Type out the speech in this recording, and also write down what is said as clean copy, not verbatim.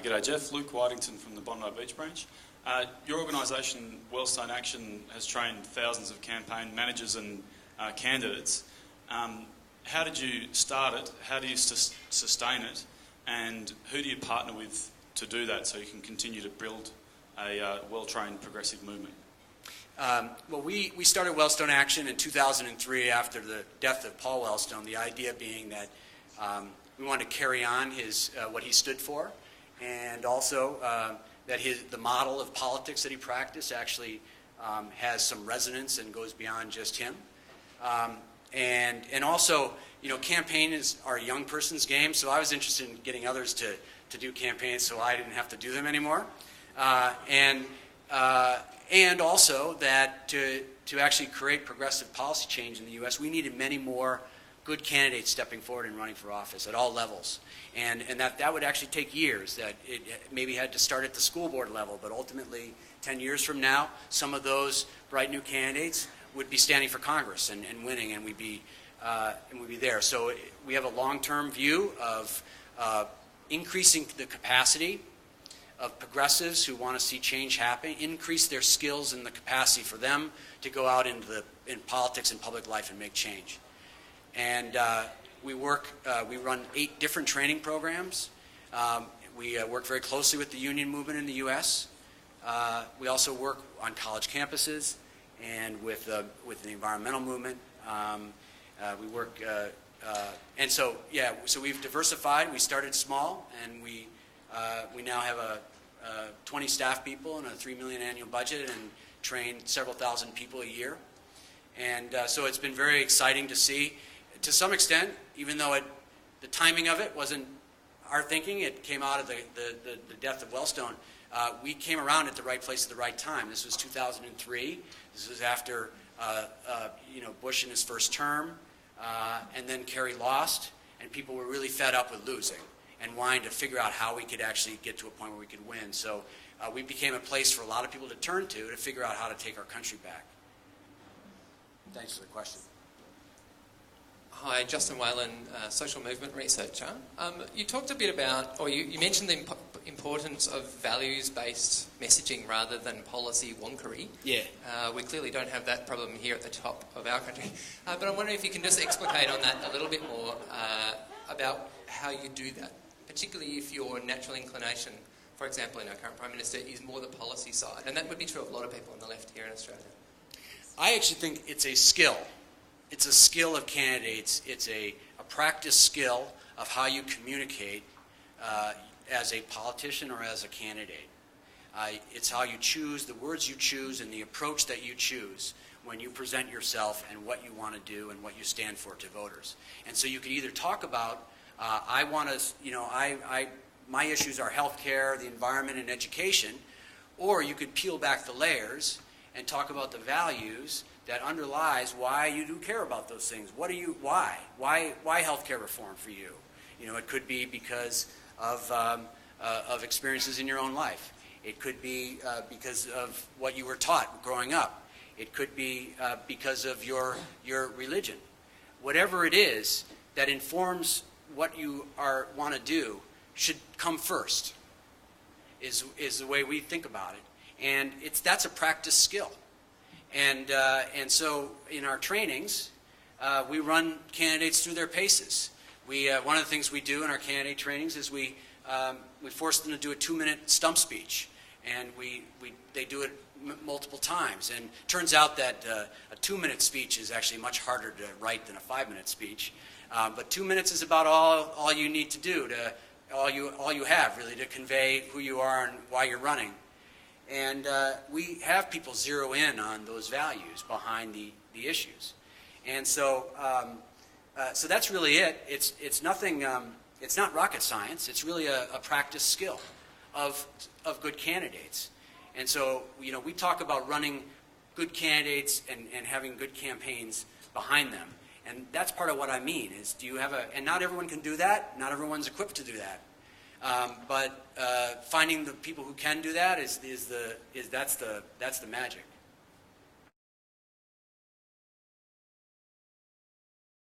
G'day Jeff, Luke Whitington from the Bondi Beach branch. Your organisation, Wellstone Action, has trained thousands of campaign managers and candidates. How did you start it? How do you sustain it? And who do you partner with to do that so you can continue to build a well-trained progressive movement? Well, we started Wellstone Action in 2003 after the death of Paul Wellstone, the idea being that we wanted to carry on what he stood for, and also that the model of politics that he practiced actually has some resonance and goes beyond just him. And also, campaign is our young person's game, so I was interested in getting others to do campaigns so I didn't have to do them anymore. And also that to actually create progressive policy change in the U.S., we needed many more good candidates stepping forward and running for office at all levels. And that would actually take years, that it maybe had to start at the school board level, but ultimately 10 years from now, some of those bright new candidates would be standing for Congress and winning, and we'd be there. So we have a long-term view of increasing the capacity of progressives who want to see change happen, increase their skills and the capacity for them to go out in politics and public life and make change. And we run 8 different training programs. We work very closely with the union movement in the U.S. We also work on college campuses and with the environmental movement. We work, and so we've diversified. We started small, and we now have 20 staff people and a $3 million annual budget and train several thousand people a year. And so it's been very exciting to see. To some extent, even though the timing of it wasn't our thinking, it came out of the death of Wellstone. We came around at the right place at the right time. This was 2003. This was after Bush in his first term, and then Kerry lost, and people were really fed up with losing and wanting to figure out how we could actually get to a point where we could win. So we became a place for a lot of people to turn to figure out how to take our country back. Thanks for the question. Hi, Justin Whalen, social movement researcher. You talked a bit about, or you mentioned the importance of values-based messaging rather than policy wonkery. Yeah. We clearly don't have that problem here at the top of our country. But I'm wondering if you can just explicate on that a little bit more about how you do that, particularly if your natural inclination, for example, in our current Prime Minister, is more the policy side. And that would be true of a lot of people on the left here in Australia. I actually think it's a skill. It's a skill of candidates. It's a practice skill of how you communicate as a politician or as a candidate. It's how you choose, the words you choose, and the approach that you choose when you present yourself and what you want to do and what you stand for to voters. And so you can either talk about, my issues are healthcare, the environment, and education, or you could peel back the layers and talk about the values that underlies why you do care about those things. Why healthcare reform for you? It could be because of experiences in your own life. It could be because of what you were taught growing up. It could be because of your religion. Whatever it is that informs what you want to do should come first, is the way we think about it. And that's a practice skill. And so in our trainings, we run candidates through their paces. One of the things we do in our candidate trainings is we force them to do a 2-minute stump speech, and they do it multiple times. And it turns out that a 2-minute speech is actually much harder to write than a 5-minute speech. But 2 minutes is about all you need to do, all you have really to convey who you are and why you're running. And we have people zero in on those values behind the issues. And so that's really it. It's nothing. It's not rocket science. It's really a practice skill of good candidates. And so we talk about running good candidates and having good campaigns behind them. And that's part of what I mean is, do you have and not everyone can do that. Not everyone's equipped to do that. But finding the people who can do that that's the magic.